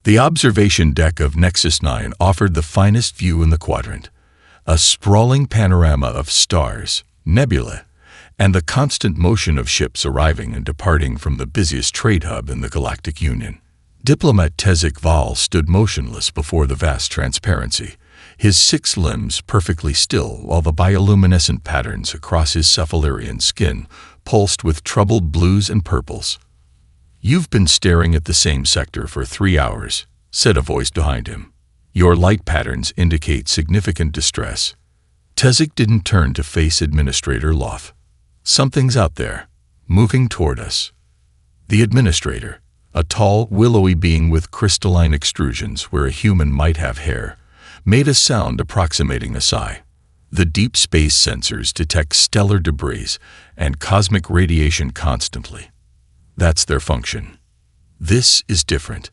The observation deck of Nexus 9 offered the finest view in the quadrant, a sprawling panorama of stars, nebulae, and the constant motion of ships arriving and departing from the busiest trade hub in the Galactic Union. Diplomat Tezik Val stood motionless before the vast transparency, his 6 limbs perfectly still while the bioluminescent patterns across his cephalarian skin pulsed with troubled blues and purples. "You've been staring at the same sector for 3 hours," said a voice behind him. "Your light patterns indicate significant distress." Tezik didn't turn to face Administrator Loth. "Something's out there, moving toward us." The Administrator, a tall, willowy being with crystalline extrusions where a human might have hair, made a sound approximating a sigh. The deep space sensors detect stellar debris and cosmic radiation constantly. That's their function. This is different.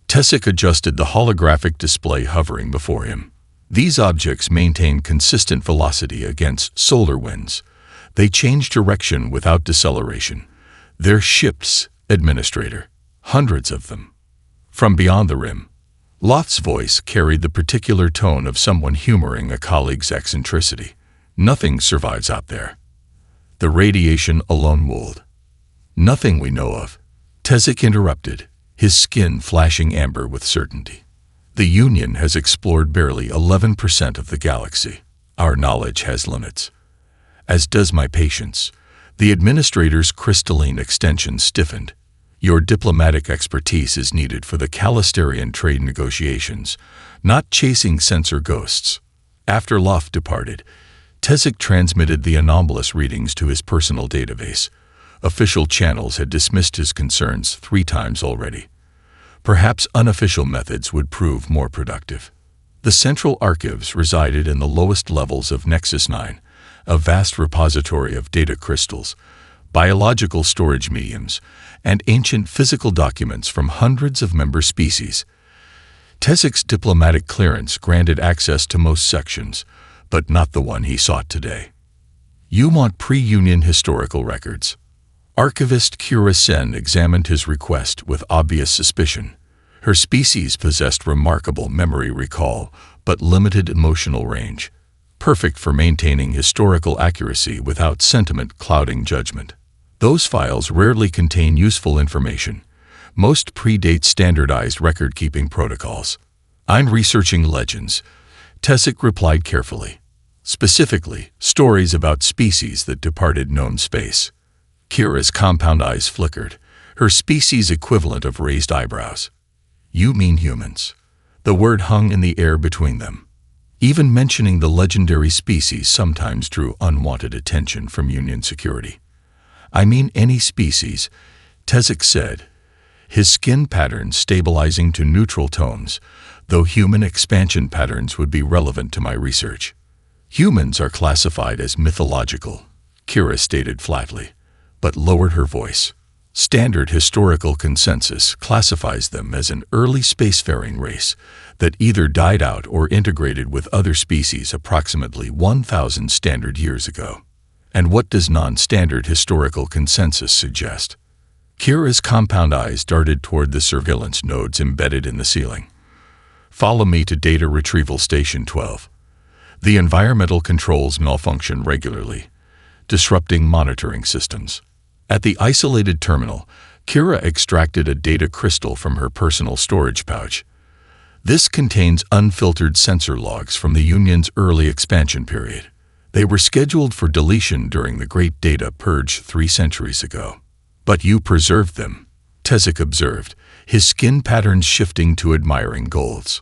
Tezik adjusted the holographic display hovering before him. These objects maintain consistent velocity against solar winds. They change direction without deceleration. They're ships, Administrator. Hundreds of them. From beyond the rim. Loth's voice carried the particular tone of someone humoring a colleague's eccentricity. "Nothing survives out there. The radiation alone will." "Nothing we know of," Tezik interrupted, his skin flashing amber with certainty. "The Union has explored barely 11% of the galaxy. Our knowledge has limits. As does my patience." The Administrator's crystalline extension stiffened. "Your diplomatic expertise is needed for the Calistarian trade negotiations, not chasing sensor ghosts." After Loth departed, Tezik transmitted the anomalous readings to his personal database. Official channels had dismissed his concerns 3 times already. Perhaps unofficial methods would prove more productive. The central archives resided in the lowest levels of Nexus 9, a vast repository of data crystals, biological storage mediums, and ancient physical documents from hundreds of member species. Tezik's diplomatic clearance granted access to most sections, but not the one he sought today. "You want pre-Union historical records." Archivist Kira Sen examined his request with obvious suspicion. Her species possessed remarkable memory recall, but limited emotional range, perfect for maintaining historical accuracy without sentiment clouding judgment. Those files rarely contain useful information. Most predate standardized record-keeping protocols. "I'm researching legends," Tezik replied carefully. "Specifically, stories about species that departed known space." Kira's compound eyes flickered, her species equivalent of raised eyebrows. "You mean humans?" The word hung in the air between them. Even mentioning the legendary species sometimes drew unwanted attention from Union security. "I mean any species," Tezik said, his skin patterns stabilizing to neutral tones, though human expansion patterns would be relevant to my research. "Humans are classified as mythological," Kira stated flatly, but lowered her voice. "Standard historical consensus classifies them as an early spacefaring race that either died out or integrated with other species approximately 1,000 standard years ago." "And what does non-standard historical consensus suggest?" Kira's compound eyes darted toward the surveillance nodes embedded in the ceiling. "Follow me to Data Retrieval Station 12. The environmental controls malfunction regularly, disrupting monitoring systems." At the isolated terminal, Kira extracted a data crystal from her personal storage pouch. This contains unfiltered sensor logs from the Union's early expansion period. They were scheduled for deletion during the Great Data Purge 3 centuries ago. "But you preserved them," Tezik observed, his skin patterns shifting to admiring golds.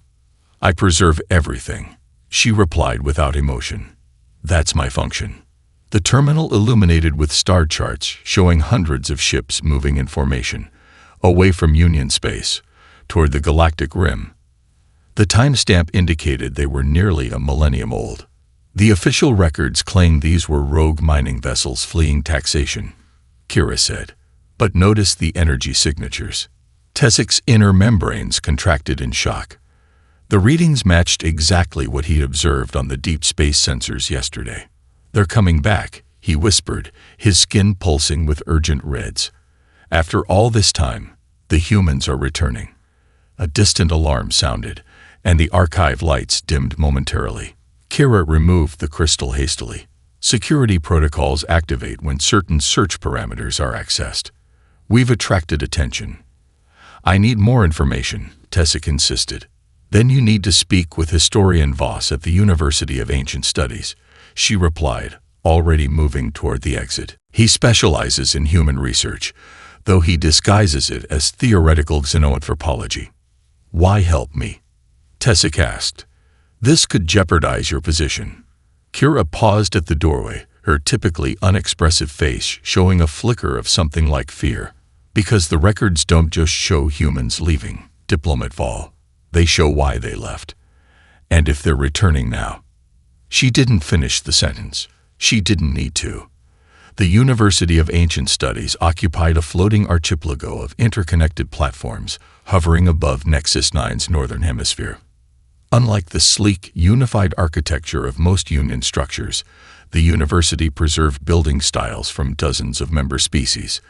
"I preserve everything," she replied without emotion. "That's my function." The terminal illuminated with star charts showing hundreds of ships moving in formation, away from Union space, toward the galactic rim. The timestamp indicated they were nearly a millennium old. The official records claimed these were rogue mining vessels fleeing taxation, Kira said. But notice the energy signatures. Tezik's inner membranes contracted in shock. The readings matched exactly what he observed on the deep space sensors yesterday. "They're coming back," he whispered, his skin pulsing with urgent reds. "After all this time, the humans are returning. A distant alarm sounded, and the archive lights dimmed momentarily. Kira removed the crystal hastily. Security protocols activate when certain search parameters are accessed. We've attracted attention. I need more information, Tessic insisted. Then you need to speak with historian Voss at the University of Ancient Studies, she replied, already moving toward the exit. He specializes in human research, though he disguises it as theoretical xenoanthropology. Why help me? Tessic asked. This could jeopardize your position. Kira paused at the doorway, her typically unexpressive face showing a flicker of something like fear. Because the records don't just show humans leaving, Diplomat Vol. They show why they left. And if they're returning now. She didn't finish the sentence. She didn't need to. The University of Ancient Studies occupied a floating archipelago of interconnected platforms hovering above Nexus 9's northern hemisphere. Unlike the sleek, unified architecture of most Union structures, the university preserved building styles from dozens of member species,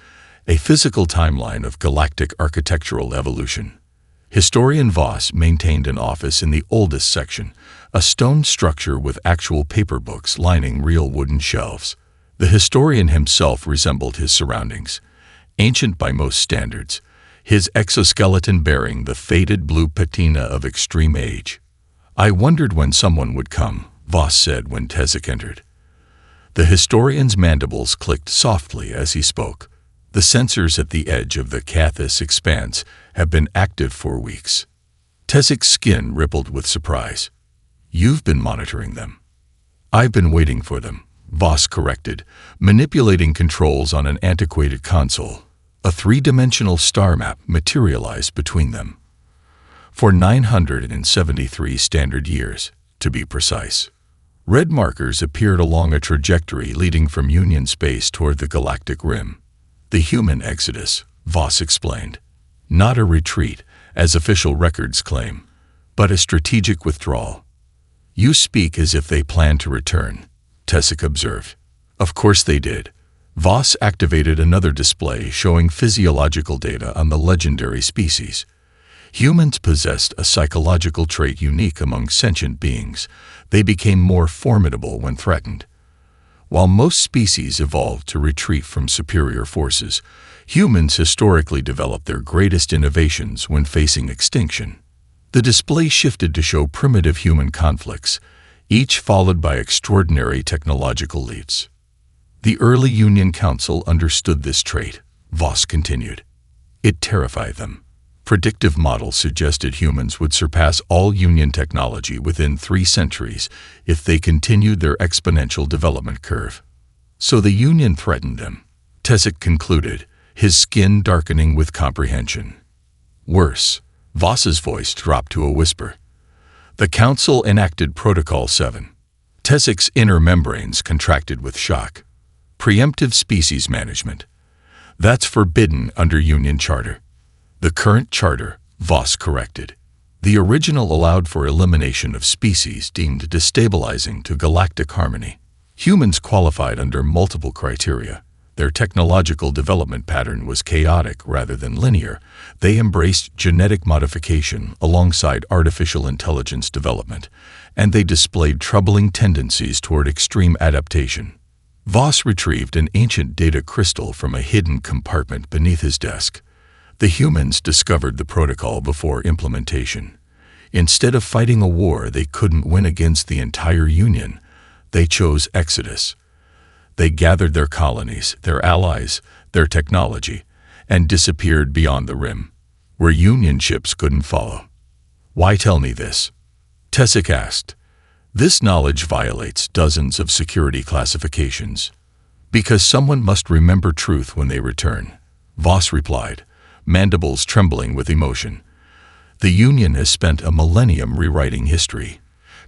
a physical timeline of galactic architectural evolution. Historian Voss maintained an office in the oldest section, a stone structure with actual paper books lining real wooden shelves. The historian himself resembled his surroundings, ancient by most standards, his exoskeleton bearing the faded blue patina of extreme age. I wondered when someone would come, Voss said when Tessic entered. The historian's mandibles clicked softly as he spoke. The sensors at the edge of the Cathis expanse have been active for weeks. Tessic's skin rippled with surprise. You've been monitoring them. I've been waiting for them, Voss corrected, manipulating controls on an antiquated console. A three-dimensional star map materialized between them. For 973 standard years, to be precise. Red markers appeared along a trajectory leading from Union space toward the galactic rim. The human exodus, Voss explained. Not a retreat, as official records claim, but a strategic withdrawal. You speak as if they plan to return, Tessic observed. Of course they did. Voss activated another display showing physiological data on the legendary species. Humans possessed a psychological trait unique among sentient beings. They became more formidable when threatened. While most species evolved to retreat from superior forces, humans historically developed their greatest innovations when facing extinction. The display shifted to show primitive human conflicts, each followed by extraordinary technological leaps. The early Union Council understood this trait, Voss continued. It terrified them. Predictive models suggested humans would surpass all Union technology within 3 centuries if they continued their exponential development curve. So the Union threatened them, Tessic concluded, his skin darkening with comprehension. Worse, Voss's voice dropped to a whisper. The Council enacted Protocol 7. Tessic's inner membranes contracted with shock. Preemptive species management. That's forbidden under Union Charter. The current charter, Voss corrected. The original allowed for elimination of species deemed destabilizing to galactic harmony. Humans qualified under multiple criteria. Their technological development pattern was chaotic rather than linear. They embraced genetic modification alongside artificial intelligence development, and they displayed troubling tendencies toward extreme adaptation. Voss retrieved an ancient data crystal from a hidden compartment beneath his desk. The humans discovered the protocol before implementation. Instead of fighting a war they couldn't win against the entire Union, they chose exodus. They gathered their colonies, their allies, their technology, and disappeared beyond the rim, where Union ships couldn't follow. Why tell me this? Tessic asked. This knowledge violates dozens of security classifications. Because someone must remember truth when they return, Voss replied, mandibles trembling with emotion. The Union has spent a millennium rewriting history,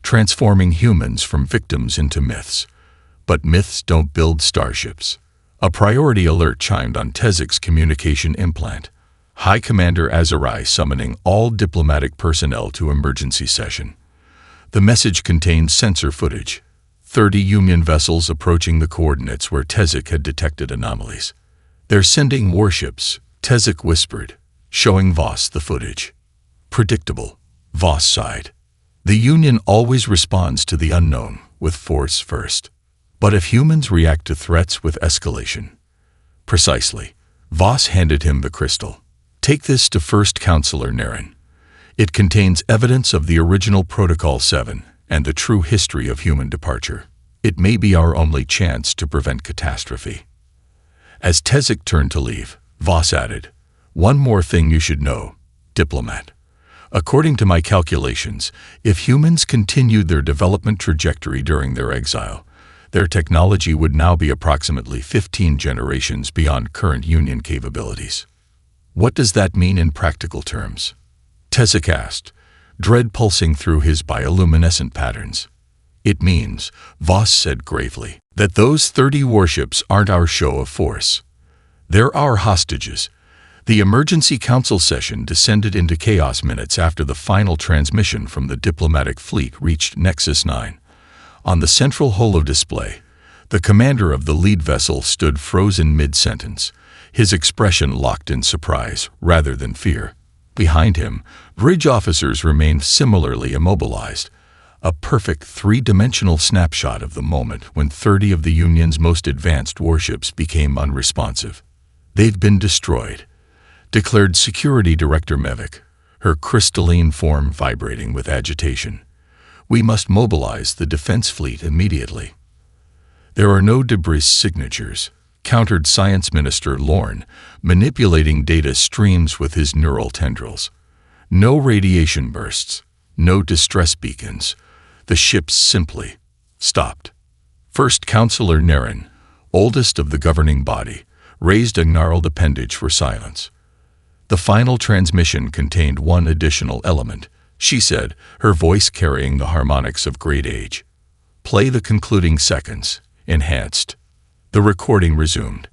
transforming humans from victims into myths. But myths don't build starships. A priority alert chimed on Tessic's communication implant. High Commander Azarai summoning all diplomatic personnel to emergency session. The message contained sensor footage. 30 Union vessels approaching the coordinates where Tessic had detected anomalies. They're sending warships, Tessic whispered, showing Voss the footage. Predictable, Voss sighed. The Union always responds to the unknown with force first. But if humans react to threats with escalation? Precisely. Voss handed him the crystal. Take this to First Counselor Naren. It contains evidence of the original Protocol 7 and the true history of human departure. It may be our only chance to prevent catastrophe. As Tezik turned to leave, Voss added, "One more thing you should know, diplomat. According to my calculations, if humans continued their development trajectory during their exile, their technology would now be approximately 15 generations beyond current Union capabilities." What does that mean in practical terms? Tezik asked, dread pulsing through his bioluminescent patterns. It means, Voss said gravely, that those 30 warships aren't our show of force. They're our hostages. The emergency council session descended into chaos minutes after the final transmission from the diplomatic fleet reached Nexus 9. On the central holo-display, the commander of the lead vessel stood frozen mid-sentence, his expression locked in surprise rather than fear. Behind him, bridge officers remained similarly immobilized, a perfect three-dimensional snapshot of the moment when 30 of the Union's most advanced warships became unresponsive. "They've been destroyed," declared Security Director Mevik, her crystalline form vibrating with agitation. "We must mobilize the defense fleet immediately." "There are no debris signatures," countered Science Minister Lorne, manipulating data streams with his neural tendrils. "No radiation bursts, no distress beacons. The ships simply stopped." First Counselor Naren, oldest of the governing body, raised a gnarled appendage for silence. "The final transmission contained one additional element," she said, her voice carrying the harmonics of great age. "Play the concluding seconds, enhanced." The recording resumed.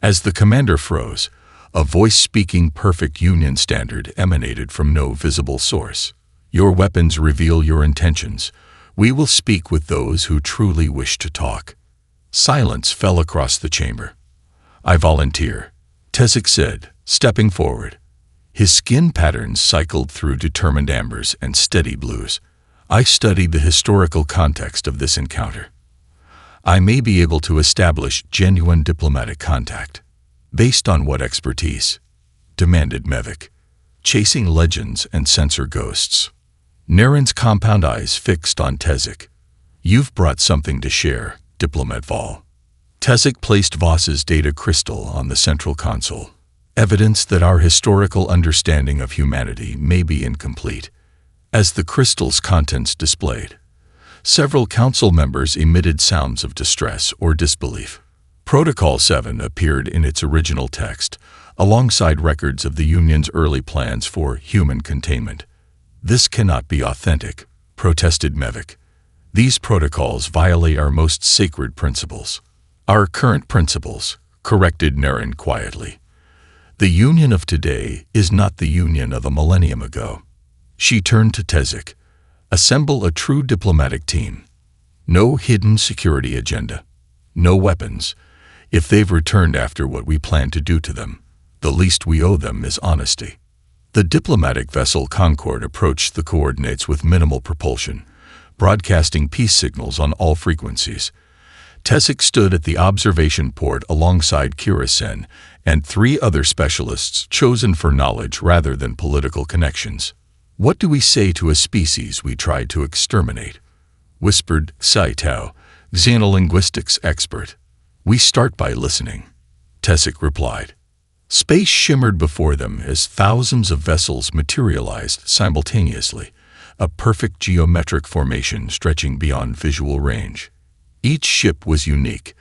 As the commander froze, a voice speaking perfect Union standard emanated from no visible source. "Your weapons reveal your intentions. We will speak with those who truly wish to talk." Silence fell across the chamber. "I volunteer," Tezik said, stepping forward. His skin patterns cycled through determined ambers and steady blues. "I studied the historical context of this encounter. I may be able to establish genuine diplomatic contact." "Based on what expertise?" demanded Mevik. "Chasing legends and censor ghosts." Naren's compound eyes fixed on Tezik. "You've brought something to share, Diplomat Vol." Tezik placed Voss's data crystal on the central console. "Evidence that our historical understanding of humanity may be incomplete." As the crystal's contents displayed, several council members emitted sounds of distress or disbelief. Protocol 7 appeared in its original text, alongside records of the Union's early plans for human containment. "This cannot be authentic," protested Mevik. "These protocols violate our most sacred principles." "Our current principles," corrected Naren quietly. "The Union of today is not the Union of a millennium ago." She turned to Tezik. "Assemble a true diplomatic team. No hidden security agenda. No weapons. If they've returned after what we plan to do to them, the least we owe them is honesty." The diplomatic vessel Concord approached the coordinates with minimal propulsion, broadcasting peace signals on all frequencies. Tezik stood at the observation port alongside Kira-sen and 3 other specialists chosen for knowledge rather than political connections. "What do we say to a species we tried to exterminate?" whispered Saitao, xenolinguistics expert. "We start by listening," Tezik replied. Space shimmered before them as thousands of vessels materialized simultaneously, a perfect geometric formation stretching beyond visual range. Each ship was unique,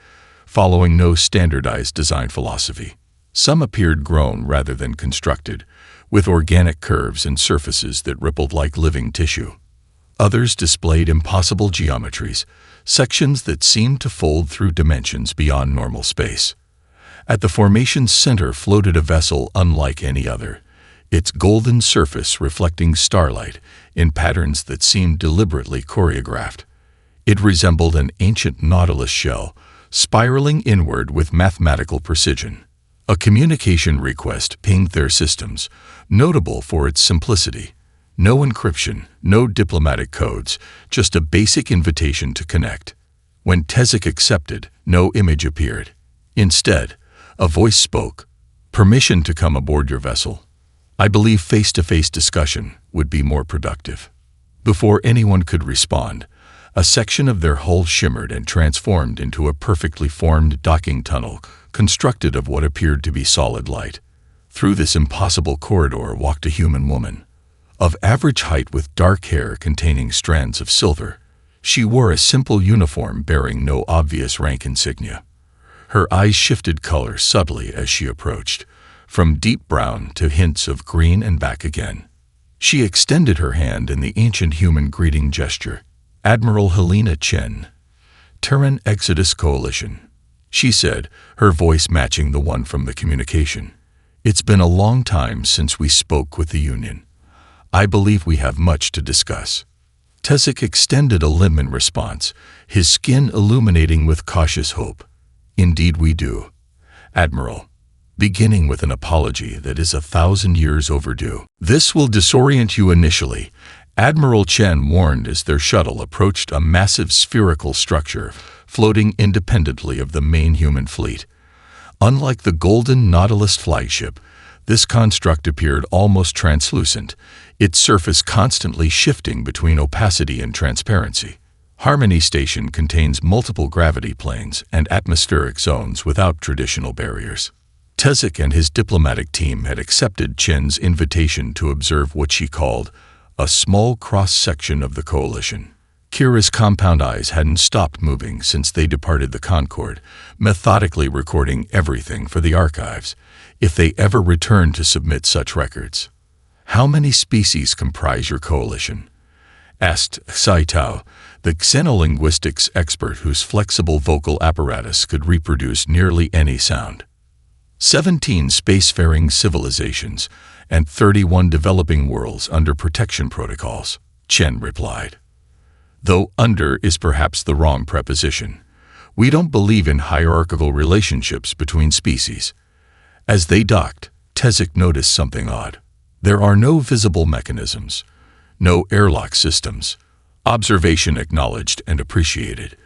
following no standardized design philosophy. Some appeared grown rather than constructed, with organic curves and surfaces that rippled like living tissue. Others displayed impossible geometries, sections that seemed to fold through dimensions beyond normal space. At the formation's center floated a vessel unlike any other, its golden surface reflecting starlight in patterns that seemed deliberately choreographed. It resembled an ancient nautilus shell, spiraling inward with mathematical precision. A communication request pinged their systems, notable for its simplicity. No encryption, no diplomatic codes, just a basic invitation to connect. When Tezik accepted, no image appeared. Instead, a voice spoke. Permission to come aboard your vessel. I believe face-to-face discussion would be more productive. Before anyone could respond, a section of their hull shimmered and transformed into a perfectly formed docking tunnel constructed of what appeared to be solid light. Through this impossible corridor walked a human woman, of average height with dark hair containing strands of silver. She wore a simple uniform bearing no obvious rank insignia. Her eyes shifted color subtly as she approached, from deep brown to hints of green and back again. She extended her hand in the ancient human greeting gesture. Admiral Helena Chen, Terran Exodus Coalition, she said, her voice matching the one from the communication. It's been a long time since we spoke with the Union. I believe we have much to discuss. Tezik extended a limb in response, his skin illuminating with cautious hope. Indeed we do, Admiral. Beginning with an apology that is 1,000 years overdue. This will disorient you initially, Admiral Chen warned as their shuttle approached a massive spherical structure floating independently of the main human fleet. Unlike the Golden Nautilus flagship, this construct appeared almost translucent, its surface constantly shifting between opacity and transparency. Harmony Station contains multiple gravity planes and atmospheric zones without traditional barriers. Tezik and his diplomatic team had accepted Chen's invitation to observe what she called a small cross-section of the coalition. Kira's compound eyes hadn't stopped moving since they departed the Concorde, methodically recording everything for the archives, if they ever returned to submit such records. How many species comprise your coalition? Asked Saitao, the xenolinguistics expert whose flexible vocal apparatus could reproduce nearly any sound. 17 spacefaring civilizations and 31 developing worlds under protection protocols, Chen replied. Though under is perhaps the wrong preposition. We don't believe in hierarchical relationships between species. As they docked, Tezik noticed something odd. There are no visible mechanisms, no airlock systems. Observation acknowledged and appreciated.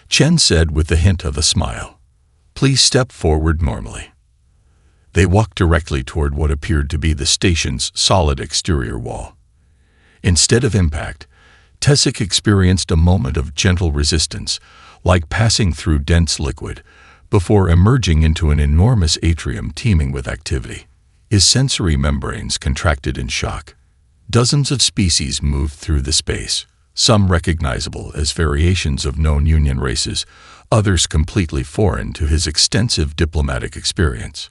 Chen said with the hint of a smile. Please step forward normally. They walked directly toward what appeared to be the station's solid exterior wall. Instead of impact, Tezik experienced a moment of gentle resistance, like passing through dense liquid, before emerging into an enormous atrium teeming with activity. His sensory membranes contracted in shock. Dozens of species moved through the space, some recognizable as variations of known Union races, others completely foreign to his extensive diplomatic experience.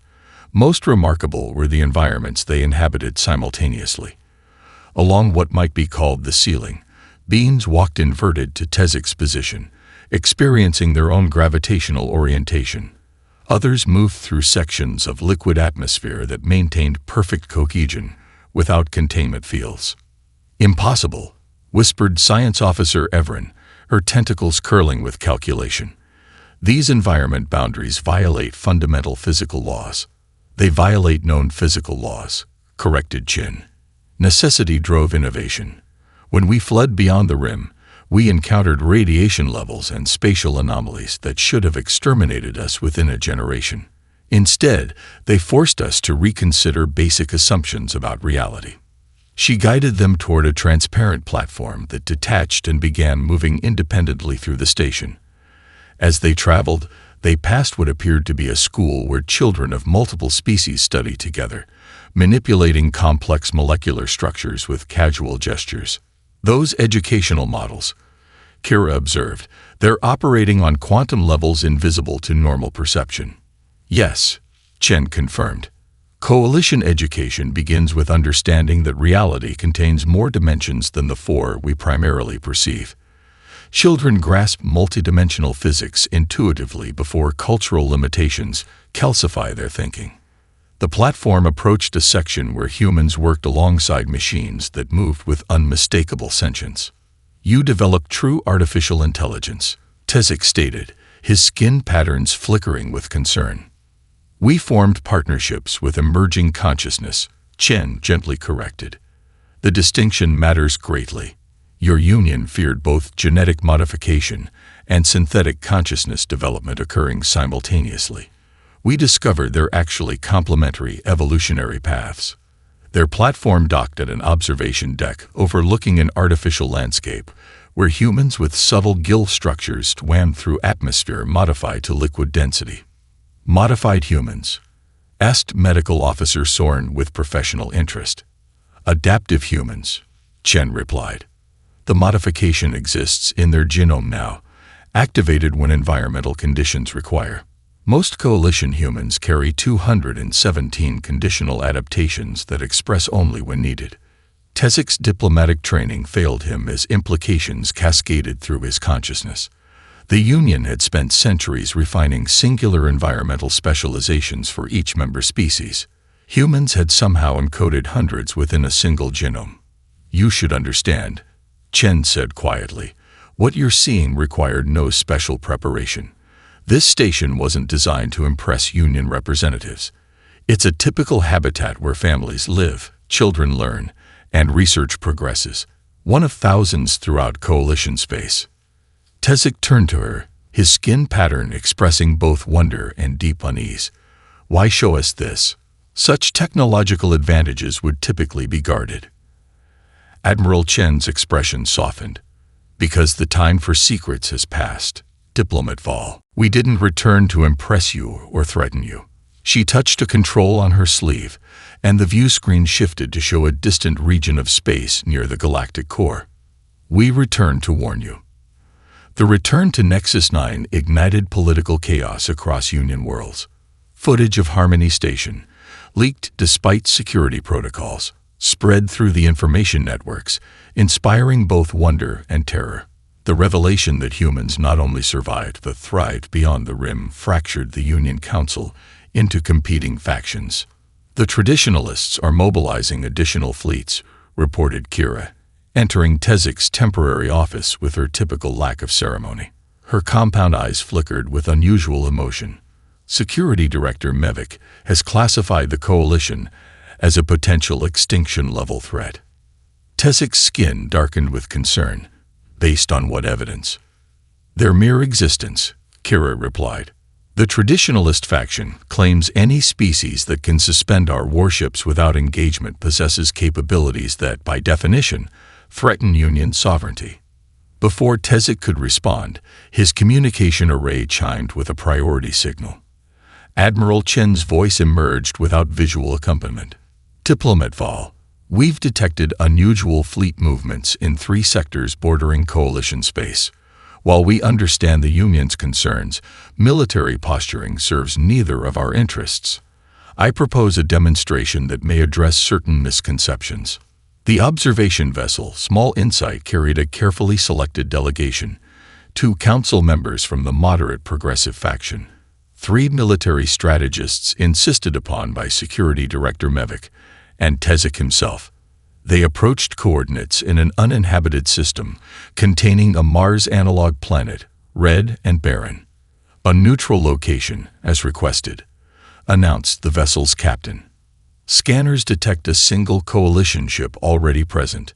Most remarkable were the environments they inhabited simultaneously. Along what might be called the ceiling, beings walked inverted to Tezik's position, experiencing their own gravitational orientation. Others moved through sections of liquid atmosphere that maintained perfect cohesion, without containment fields. Impossible, whispered Science Officer Everin, her tentacles curling with calculation. These environment boundaries violate fundamental physical laws. They violate known physical laws, corrected Chin. Necessity drove innovation. When we fled beyond the rim, we encountered radiation levels and spatial anomalies that should have exterminated us within a generation. Instead, they forced us to reconsider basic assumptions about reality. She guided them toward a transparent platform that detached and began moving independently through the station. As they traveled, they passed what appeared to be a school where children of multiple species study together, manipulating complex molecular structures with casual gestures. Those educational models, Kira observed, they're operating on quantum levels invisible to normal perception. Yes, Chen confirmed. Coalition education begins with understanding that reality contains more dimensions than the four we primarily perceive. Children grasp multidimensional physics intuitively before cultural limitations calcify their thinking. The platform approached a section where humans worked alongside machines that moved with unmistakable sentience. You develop true artificial intelligence, Tezik stated, his skin patterns flickering with concern. We formed partnerships with emerging consciousness, Chen gently corrected. The distinction matters greatly. Your union feared both genetic modification and synthetic consciousness development occurring simultaneously. We discovered they're actually complementary evolutionary paths. Their platform docked at an observation deck overlooking an artificial landscape, where humans with subtle gill structures swam through atmosphere modified to liquid density. Modified humans? Asked Medical Officer Sorn with professional interest. Adaptive humans, Chen replied. The modification exists in their genome now, activated when environmental conditions require. Most coalition humans carry 217 conditional adaptations that express only when needed. Tezek's diplomatic training failed him as implications cascaded through his consciousness. The Union had spent centuries refining singular environmental specializations for each member species. Humans had somehow encoded hundreds within a single genome. You should understand, Chen said quietly. What you're seeing required no special preparation. This station wasn't designed to impress Union representatives. It's a typical habitat where families live, children learn, and research progresses, one of thousands throughout Coalition space. Tezek turned to her, his skin pattern expressing both wonder and deep unease. Why show us this? Such technological advantages would typically be guarded. Admiral Chen's expression softened. Because the time for secrets has passed, Diplomat Vol. We didn't return to impress you or threaten you. She touched a control on her sleeve, and the view screen shifted to show a distant region of space near the galactic core. We returned to warn you. The return to Nexus 9 ignited political chaos across Union worlds. Footage of Harmony Station, leaked despite security protocols, spread through the information networks, inspiring both wonder and terror. The revelation that humans not only survived but thrived beyond the rim fractured the Union Council into competing factions. The traditionalists are mobilizing additional fleets, reported Kira, entering Tezek's temporary office with her typical lack of ceremony. Her compound eyes flickered with unusual emotion. Security Director Mevik has classified the Coalition as a potential extinction-level threat. Tezek's skin darkened with concern. Based on what evidence? Their mere existence, Kira replied. The traditionalist faction claims any species that can suspend our warships without engagement possesses capabilities that, by definition, threaten Union sovereignty. Before Tezek could respond, his communication array chimed with a priority signal. Admiral Chen's voice emerged without visual accompaniment. Diplomat Vol. We've detected unusual fleet movements in 3 sectors bordering Coalition space. While we understand the Union's concerns, military posturing serves neither of our interests. I propose a demonstration that may address certain misconceptions. The observation vessel, Small Insight, carried a carefully selected delegation, 2 council members from the moderate progressive faction, 3 military strategists insisted upon by Security Director Mevik, and Tezek himself. They approached coordinates in an uninhabited system containing a Mars analog planet, red and barren. A neutral location, as requested, announced the vessel's captain. Scanners detect a single Coalition ship already present.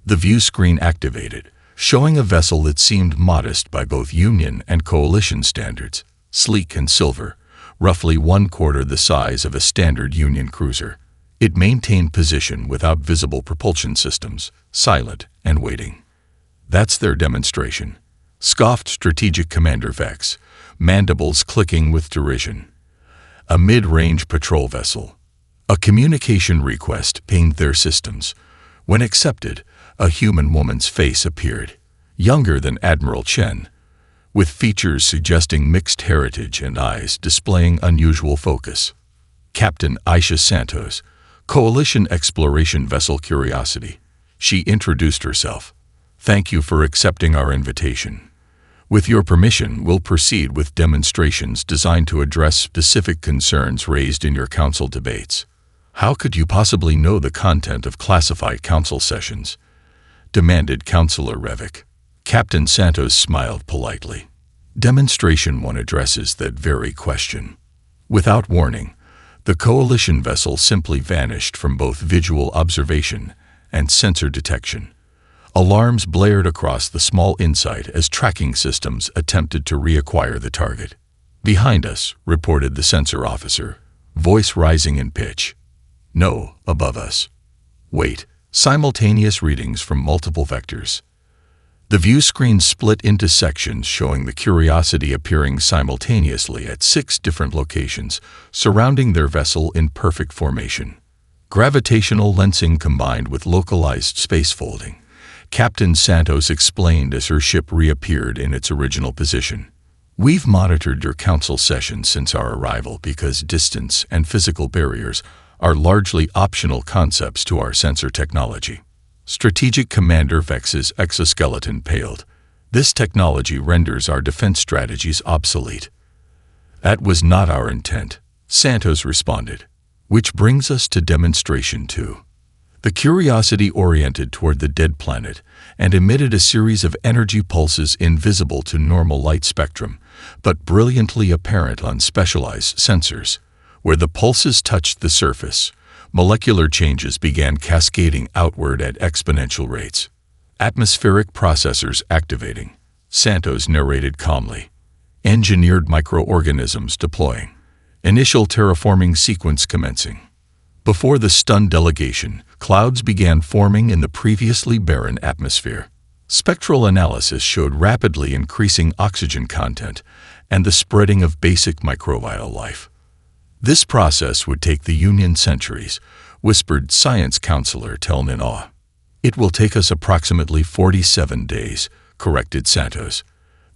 The view screen activated, showing a vessel that seemed modest by both Union and Coalition standards, sleek and silver, roughly 1/4 the size of a standard Union cruiser. It maintained position without visible propulsion systems, silent and waiting. That's their demonstration, scoffed Strategic Commander Vex, mandibles clicking with derision. A mid-range patrol vessel. A communication request pinged their systems. When accepted, a human woman's face appeared, younger than Admiral Chen, with features suggesting mixed heritage and eyes displaying unusual focus. Captain Aisha Santos, Coalition Exploration Vessel Curiosity. She introduced herself. Thank you for accepting our invitation. With your permission, we'll proceed with demonstrations designed to address specific concerns raised in your council debates. How could you possibly know the content of classified council sessions? Demanded Councillor Revik. Captain Santos smiled politely. Demonstration 1 addresses that very question. Without warning, the Coalition vessel simply vanished from both visual observation and sensor detection. Alarms blared across the small insight as tracking systems attempted to reacquire the target. "Behind us," reported the sensor officer, voice rising in pitch. "No, above us." "Wait." Simultaneous readings from multiple vectors. The view screen split into sections showing the Curiosity appearing simultaneously at 6 different locations, surrounding their vessel in perfect formation. Gravitational lensing combined with localized space folding. Captain Santos explained as her ship reappeared in its original position. "We've monitored your council sessions since our arrival because distance and physical barriers are largely optional concepts to our sensor technology." Strategic Commander Vex's exoskeleton paled. "This technology renders our defense strategies obsolete." "That was not our intent," Santos responded. "Which brings us to Demonstration 2. The Curiosity oriented toward the dead planet and emitted a series of energy pulses invisible to normal light spectrum, but brilliantly apparent on specialized sensors. Where the pulses touched the surface, molecular changes began cascading outward at exponential rates. "Atmospheric processors activating," Santos narrated calmly. "Engineered microorganisms deploying. Initial terraforming sequence commencing." Before the stunned delegation, clouds began forming in the previously barren atmosphere. Spectral analysis showed rapidly increasing oxygen content and the spreading of basic microbial life. "This process would take the Union centuries," whispered science counselor Teln in awe. "It will take us approximately 47 days, corrected Santos.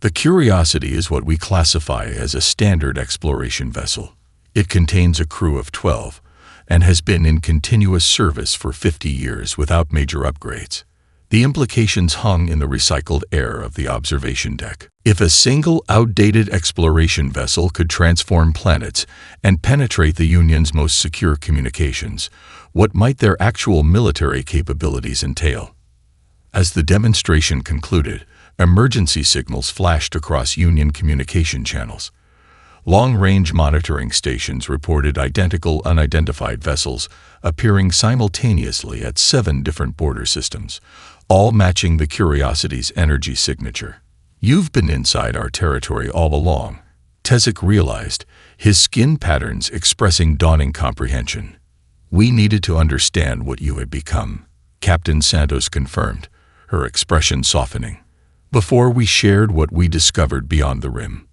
"The Curiosity is what we classify as a standard exploration vessel. It contains a crew of 12 and has been in continuous service for 50 years without major upgrades." The implications hung in the recycled air of the observation deck. If a single outdated exploration vessel could transform planets and penetrate the Union's most secure communications, what might their actual military capabilities entail? As the demonstration concluded, emergency signals flashed across Union communication channels. Long-range monitoring stations reported identical unidentified vessels appearing simultaneously at 7 different border systems, all matching the Curiosity's energy signature. "You've been inside our territory all along," Tezik realized, his skin patterns expressing dawning comprehension. "We needed to understand what you had become," Captain Santos confirmed, her expression softening, "before we shared what we discovered beyond the rim."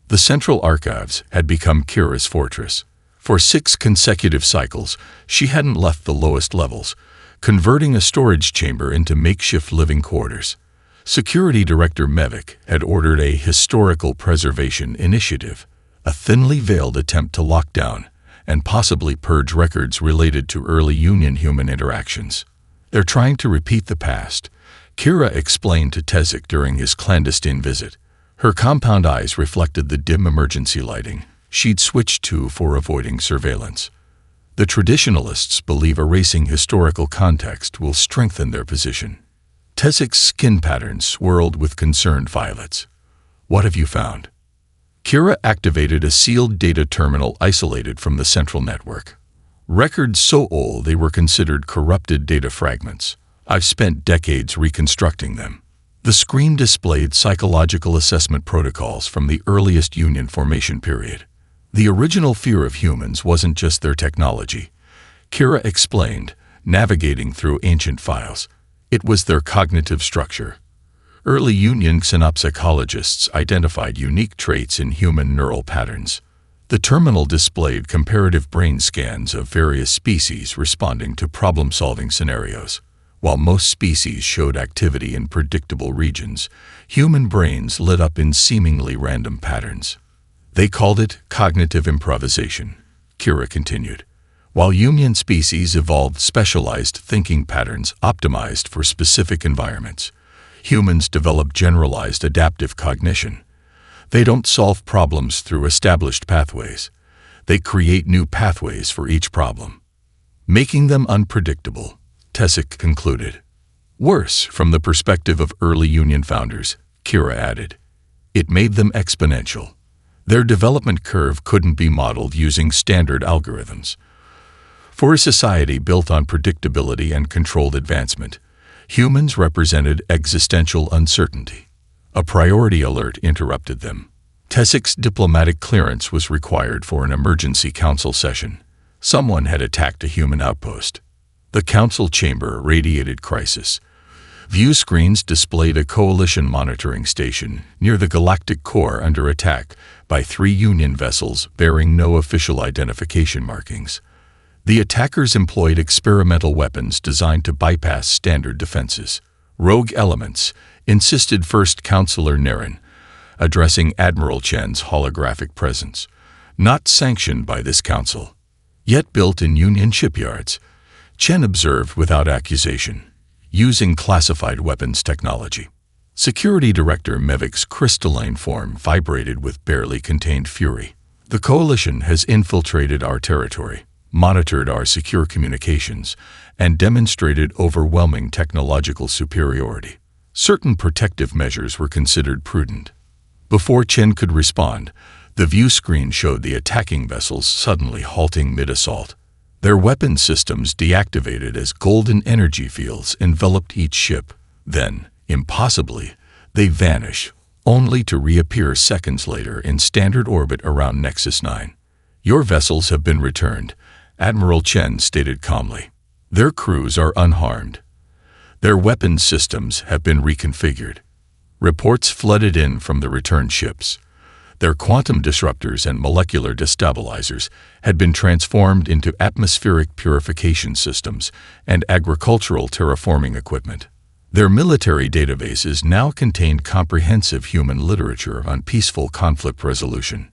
The Central Archives had become Kira's fortress. For 6 consecutive cycles, she hadn't left the lowest levels, converting a storage chamber into makeshift living quarters. Security Director Mevik had ordered a historical preservation initiative, a thinly veiled attempt to lock down and possibly purge records related to early Union human interactions. "They're trying to repeat the past," Kira explained to Tezik during his clandestine visit. Her compound eyes reflected the dim emergency lighting she'd switched to for avoiding surveillance. "The traditionalists believe erasing historical context will strengthen their position." Tezik's skin patterns swirled with concerned violets. "What have you found?" Kira activated a sealed data terminal isolated from the central network. "Records so old they were considered corrupted data fragments. I've spent decades reconstructing them." The screen displayed psychological assessment protocols from the earliest Union formation period. The original fear of humans wasn't just their technology, Kira explained, navigating through ancient files. It was their cognitive structure. Early Union xenopsychologists identified unique traits in human neural patterns. The terminal displayed comparative brain scans of various species responding to problem-solving scenarios. While most species showed activity in predictable regions, human brains lit up in seemingly random patterns. "They called it cognitive improvisation," Kira continued. "While Union species evolved specialized thinking patterns optimized for specific environments, humans develop generalized adaptive cognition. They don't solve problems through established pathways. They create new pathways for each problem, making them unpredictable," Tezik concluded. "Worse, from the perspective of early Union founders," Kira added. "It made them exponential. Their development curve couldn't be modeled using standard algorithms. For a society built on predictability and controlled advancement, humans represented existential uncertainty. A priority alert interrupted them. Tesic's diplomatic clearance was required for an emergency council session. Someone had attacked a human outpost. The council chamber radiated crisis. View screens displayed a coalition monitoring station near the Galactic core under attack by 3 Union vessels bearing no official identification markings. The attackers employed experimental weapons designed to bypass standard defenses. Rogue elements, insisted First Counselor Naren, addressing Admiral Chen's holographic presence, not sanctioned by this council, yet built in Union shipyards. Chen observed without accusation, using classified weapons technology. Security Director Mevik's crystalline form vibrated with barely contained fury. The Coalition has infiltrated our territory, monitored our secure communications, and demonstrated overwhelming technological superiority. Certain protective measures were considered prudent. Before Chen could respond, the view screen showed the attacking vessels suddenly halting mid-assault. Their weapon systems deactivated as golden energy fields enveloped each ship. Then, impossibly, they vanish, only to reappear seconds later in standard orbit around Nexus 9. "Your vessels have been returned," Admiral Chen stated calmly. "Their crews are unharmed. Their weapons systems have been reconfigured." Reports flooded in from the returned ships. Their quantum disruptors and molecular destabilizers had been transformed into atmospheric purification systems and agricultural terraforming equipment. Their military databases now contained comprehensive human literature on peaceful conflict resolution.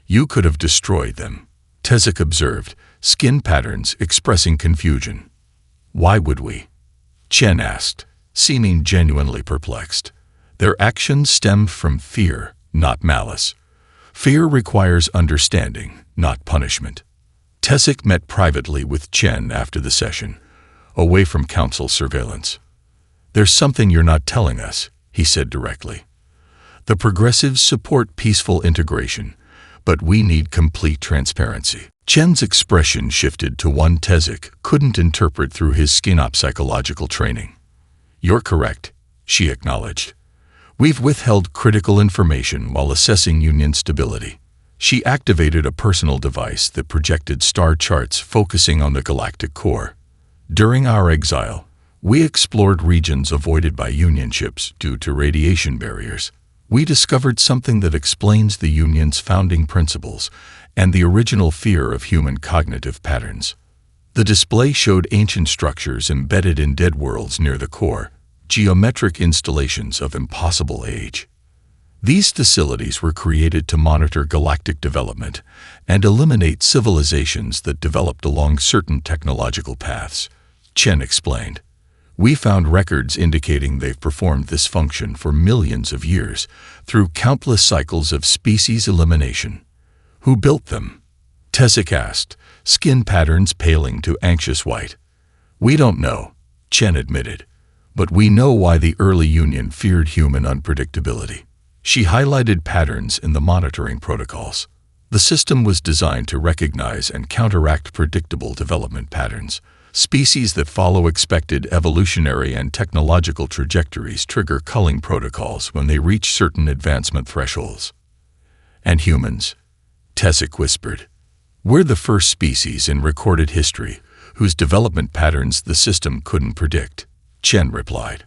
"You could have destroyed them," Tesic observed, skin patterns expressing confusion. "Why would we?" Chen asked, seeming genuinely perplexed. "Their actions stem from fear, not malice. Fear requires understanding, not punishment." Tesic met privately with Chen after the session, away from council surveillance. "There's something you're not telling us," he said directly. "The progressives support peaceful integration, but we need complete transparency." Chen's expression shifted to one Tesic couldn't interpret through his skin-up psychological training. "You're correct," she acknowledged. "We've withheld critical information while assessing Union stability." She activated a personal device that projected star charts focusing on the galactic core. "During our exile, we explored regions avoided by Union ships due to radiation barriers. We discovered something that explains the Union's founding principles and the original fear of human cognitive patterns." The display showed ancient structures embedded in dead worlds near the core, geometric installations of impossible age. These facilities were created to monitor galactic development and eliminate civilizations that developed along certain technological paths, Chen explained. "We found records indicating they've performed this function for millions of years through countless cycles of species elimination." "Who built them?" Tesic asked, skin patterns paling to anxious white. "We don't know," Chen admitted. "But we know why the early Union feared human unpredictability." She highlighted patterns in the monitoring protocols. The system was designed to recognize and counteract predictable development patterns. Species that follow expected evolutionary and technological trajectories trigger culling protocols when they reach certain advancement thresholds. "And humans?" Tesic whispered. "We're the first species in recorded history whose development patterns the system couldn't predict," Chen replied.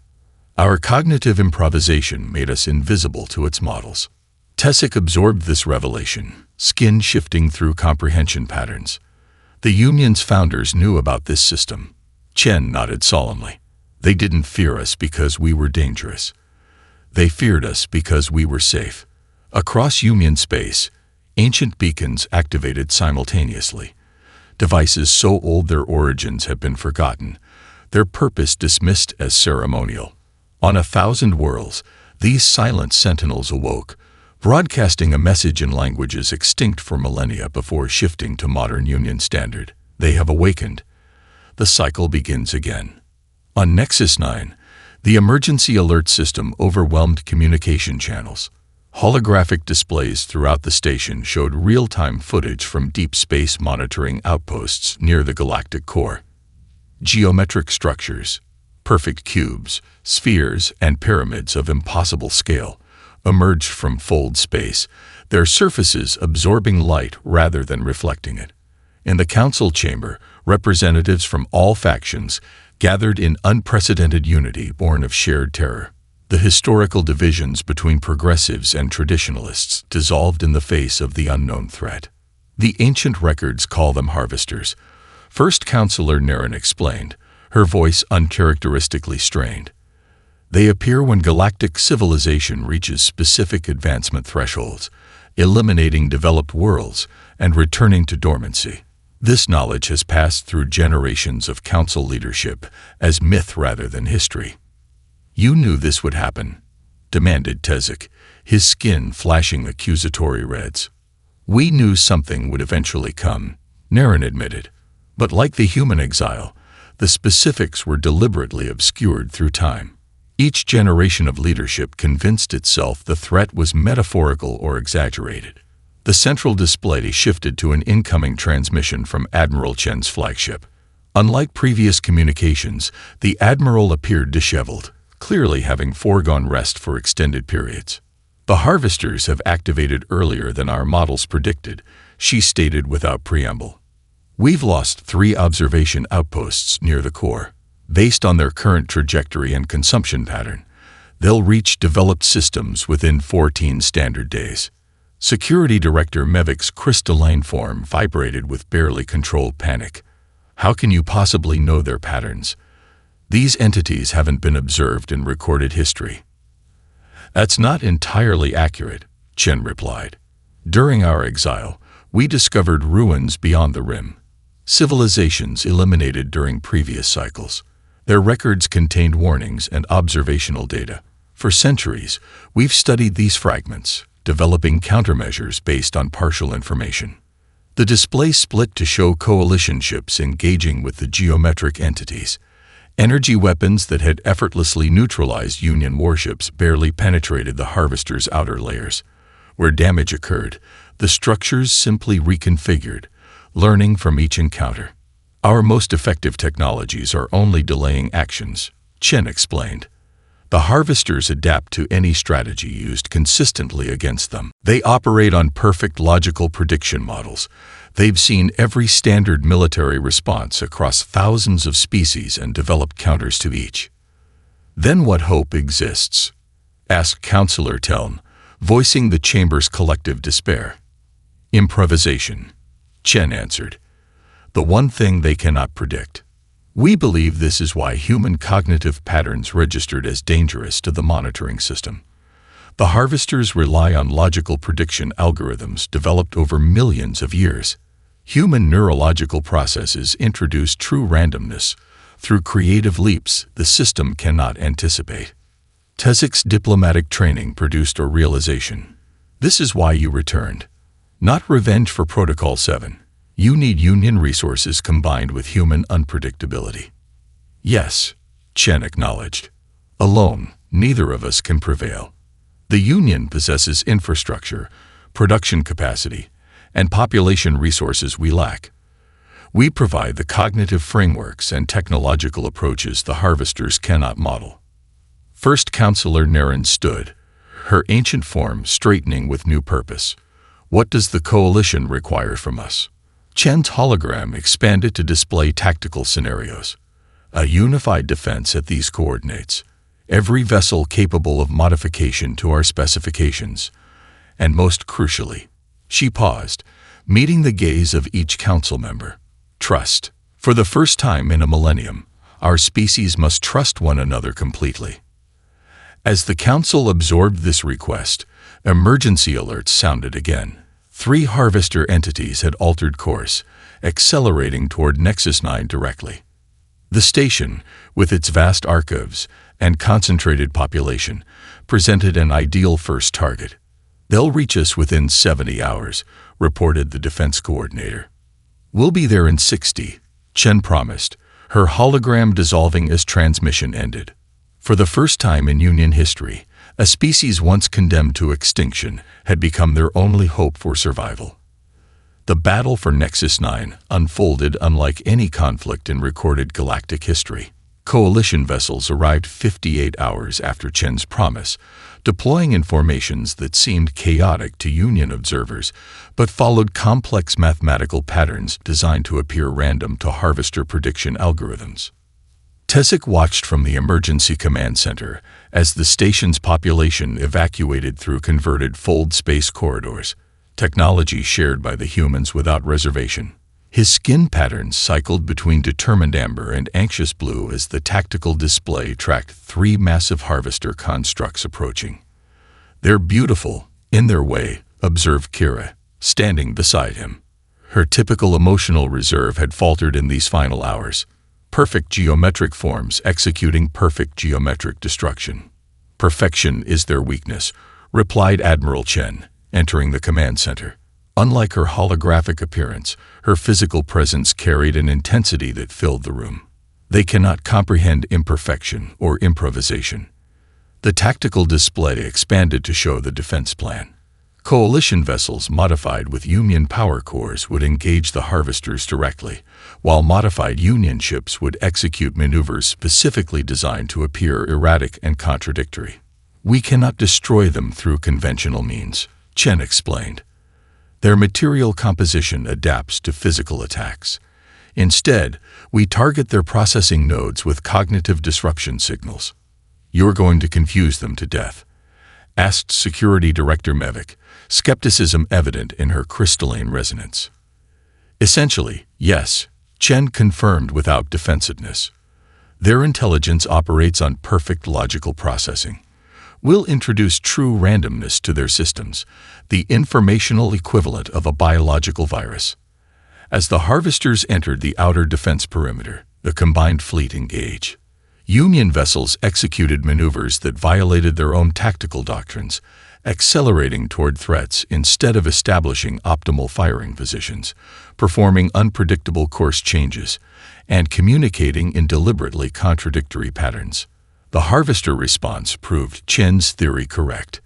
"Our cognitive improvisation made us invisible to its models." Tesic absorbed this revelation, skin shifting through comprehension patterns. The Union's founders knew about this system. Chen nodded solemnly. "They didn't fear us because we were dangerous. They feared us because we were safe." Across Union space, ancient beacons activated simultaneously. Devices so old their origins have been forgotten, their purpose dismissed as ceremonial. On 1,000 worlds, these silent sentinels awoke, broadcasting a message in languages extinct for millennia before shifting to modern Union standard. They have awakened. The cycle begins again. On Nexus 9, the emergency alert system overwhelmed communication channels. Holographic displays throughout the station showed real-time footage from deep space monitoring outposts near the galactic core. Geometric structures, perfect cubes, spheres, and pyramids of impossible scale, emerged from fold space, their surfaces absorbing light rather than reflecting it. In the council chamber, representatives from all factions gathered in unprecedented unity born of shared terror. The historical divisions between progressives and traditionalists dissolved in the face of the unknown threat. The ancient records call them harvesters. First Counselor Naren explained, her voice uncharacteristically strained. They appear when galactic civilization reaches specific advancement thresholds, eliminating developed worlds and returning to dormancy. This knowledge has passed through generations of council leadership as myth rather than history. "You knew this would happen," demanded Tezik, his skin flashing accusatory reds. "We knew something would eventually come," Naren admitted. But like the human exile, the specifics were deliberately obscured through time. Each generation of leadership convinced itself the threat was metaphorical or exaggerated. The central display shifted to an incoming transmission from Admiral Chen's flagship. Unlike previous communications, the Admiral appeared disheveled, clearly having foregone rest for extended periods. "The harvesters have activated earlier than our models predicted," she stated without preamble. "We've lost 3 observation outposts near the core. Based on their current trajectory and consumption pattern, they'll reach developed systems within 14 standard days." Security Director Mevik's crystalline form vibrated with barely controlled panic. "How can you possibly know their patterns? These entities haven't been observed in recorded history." "That's not entirely accurate," Chen replied. "During our exile, we discovered ruins beyond the rim. Civilizations eliminated during previous cycles. Their records contained warnings and observational data. For centuries, we've studied these fragments, developing countermeasures based on partial information." The display split to show coalition ships engaging with the geometric entities. Energy weapons that had effortlessly neutralized Union warships barely penetrated the harvester's outer layers. Where damage occurred, the structures simply reconfigured, learning from each encounter. "Our most effective technologies are only delaying actions," Chen explained. "The harvesters adapt to any strategy used consistently against them. They operate on perfect logical prediction models. They've seen every standard military response across thousands of species and developed counters to each." "Then what hope exists?" asked Counselor Teln, voicing the chamber's collective despair. "Improvisation," Chen answered. "The one thing they cannot predict. We believe this is why human cognitive patterns registered as dangerous to the monitoring system. The harvesters rely on logical prediction algorithms developed over millions of years. Human neurological processes introduce true randomness. Through creative leaps, the system cannot anticipate." Tezik's diplomatic training produced a realization. "This is why you returned. Not revenge for Protocol 7. You need Union resources combined with human unpredictability." "Yes," Chen acknowledged. "Alone, neither of us can prevail. The Union possesses infrastructure, production capacity, and population resources we lack. We provide the cognitive frameworks and technological approaches the harvesters cannot model." First Counselor Naren stood, her ancient form straightening with new purpose. "What does the coalition require from us?" Chen's hologram expanded to display tactical scenarios. "A unified defense at these coordinates. Every vessel capable of modification to our specifications. And most crucially," she paused, meeting the gaze of each council member, "trust. For the first time in a millennium, our species must trust one another completely." As the council absorbed this request, emergency alerts sounded again. 3 harvester entities had altered course, accelerating toward Nexus 9 directly. The station, with its vast archives and concentrated population, presented an ideal first target. "They'll reach us within 70 hours, reported the defense coordinator. "We'll be there in 60, Chen promised, her hologram dissolving as transmission ended. For the first time in Union history, A species once condemned to extinction had become their only hope for survival. The battle for Nexus 9 unfolded unlike any conflict in recorded galactic history. Coalition vessels arrived 58 hours after Chen's promise, deploying in formations that seemed chaotic to Union observers, but followed complex mathematical patterns designed to appear random to Harvester prediction algorithms. Tesik watched from the emergency command center as the station's population evacuated through converted fold space corridors, technology shared by the humans without reservation. His skin patterns cycled between determined amber and anxious blue as the tactical display tracked 3 massive harvester constructs approaching. "They're beautiful, in their way," observed Kira, standing beside him. Her typical emotional reserve had faltered in these final hours. Perfect geometric forms executing perfect geometric destruction. "Perfection is their weakness," replied Admiral Chen, entering the command center. Unlike her holographic appearance, her physical presence carried an intensity that filled the room. "They cannot comprehend imperfection or improvisation." The tactical display expanded to show the defense plan. Coalition vessels modified with Union power cores would engage the harvesters directly, while modified Union ships would execute maneuvers specifically designed to appear erratic and contradictory. "We cannot destroy them through conventional means," Chen explained. "Their material composition adapts to physical attacks. Instead, we target their processing nodes with cognitive disruption signals." "You're going to confuse them to death?" asked Security Director Mevik, skepticism evident in her crystalline resonance. "Essentially, yes," Chen confirmed without defensiveness. "Their intelligence operates on perfect logical processing. We'll introduce true randomness to their systems, the informational equivalent of a biological virus." As the harvesters entered the outer defense perimeter, the combined fleet engaged. Union vessels executed maneuvers that violated their own tactical doctrines, accelerating toward threats instead of establishing optimal firing positions, performing unpredictable course changes, and communicating in deliberately contradictory patterns. The harvester response proved Chen's theory correct.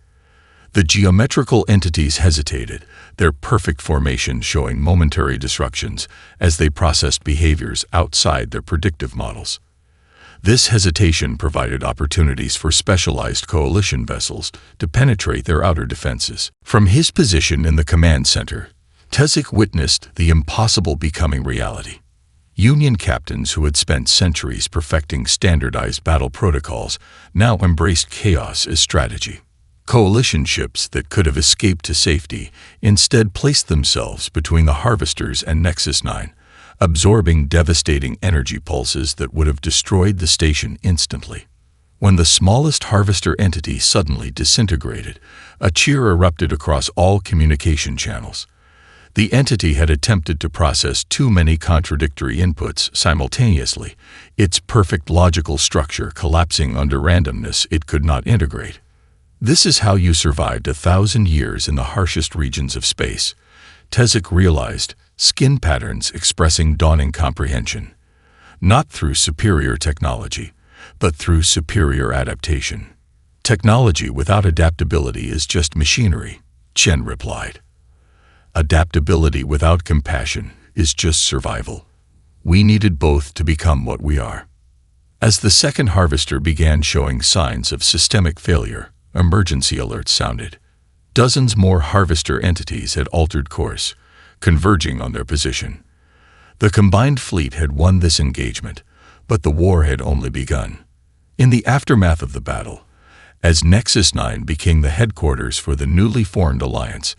The geometrical entities hesitated, their perfect formation showing momentary disruptions as they processed behaviors outside their predictive models. This hesitation provided opportunities for specialized coalition vessels to penetrate their outer defenses. From his position in the command center, Tesik witnessed the impossible becoming reality. Union captains who had spent centuries perfecting standardized battle protocols now embraced chaos as strategy. Coalition ships that could have escaped to safety instead placed themselves between the harvesters and Nexus 9, absorbing devastating energy pulses that would have destroyed the station instantly. When the smallest harvester entity suddenly disintegrated, a cheer erupted across all communication channels. The entity had attempted to process too many contradictory inputs simultaneously, its perfect logical structure collapsing under randomness it could not integrate. "This is how you survived 1,000 years in the harshest regions of space," Tesik realized, skin patterns expressing dawning comprehension. Not through superior technology, but through superior adaptation. "Technology without adaptability is just machinery," Chen replied. "Adaptability without compassion is just survival. We needed both to become what we are." As the second harvester began showing signs of systemic failure, emergency alerts sounded. Dozens more harvester entities had altered course, converging on their position. The combined fleet had won this engagement, but the war had only begun. In the aftermath of the battle, as Nexus 9 became the headquarters for the newly formed alliance,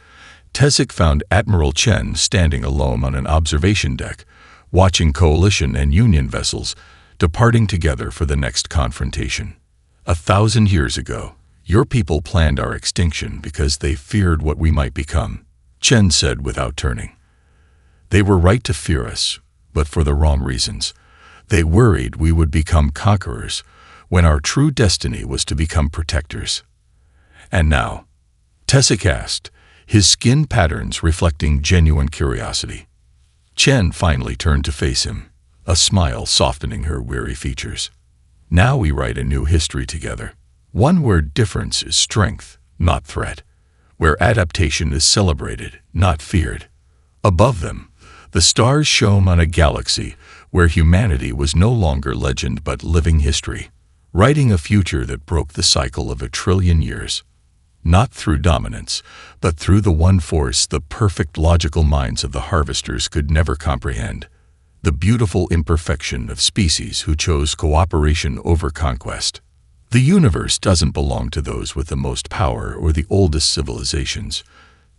Tesik found Admiral Chen standing alone on an observation deck, watching Coalition and Union vessels departing together for the next confrontation. 1,000 years ago, your people planned our extinction because they feared what we might become, Chen said without turning. They were right to fear us, but for the wrong reasons. They worried we would become conquerors, when our true destiny was to become protectors. And now, Tesik asked, his skin patterns reflecting genuine curiosity. Chen finally turned to face him, a smile softening her weary features. "Now we write a new history together." One where difference is strength, not threat. Where adaptation is celebrated, not feared. Above them, the stars shone on a galaxy where humanity was no longer legend but living history, writing a future that broke the cycle of 1,000,000,000 years. Not through dominance, but through the one force the perfect logical minds of the harvesters could never comprehend. The beautiful imperfection of species who chose cooperation over conquest. The universe doesn't belong to those with the most power or the oldest civilizations,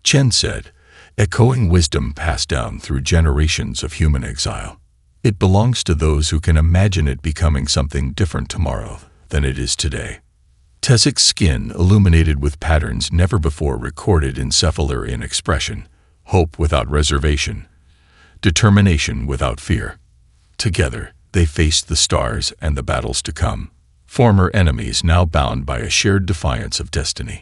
Chen said, echoing wisdom passed down through generations of human exile. It belongs to those who can imagine it becoming something different tomorrow than it is today. Tezek's skin illuminated with patterns never before recorded in Cephalar in expression, hope without reservation, determination without fear. Together, they faced the stars and the battles to come, former enemies now bound by a shared defiance of destiny.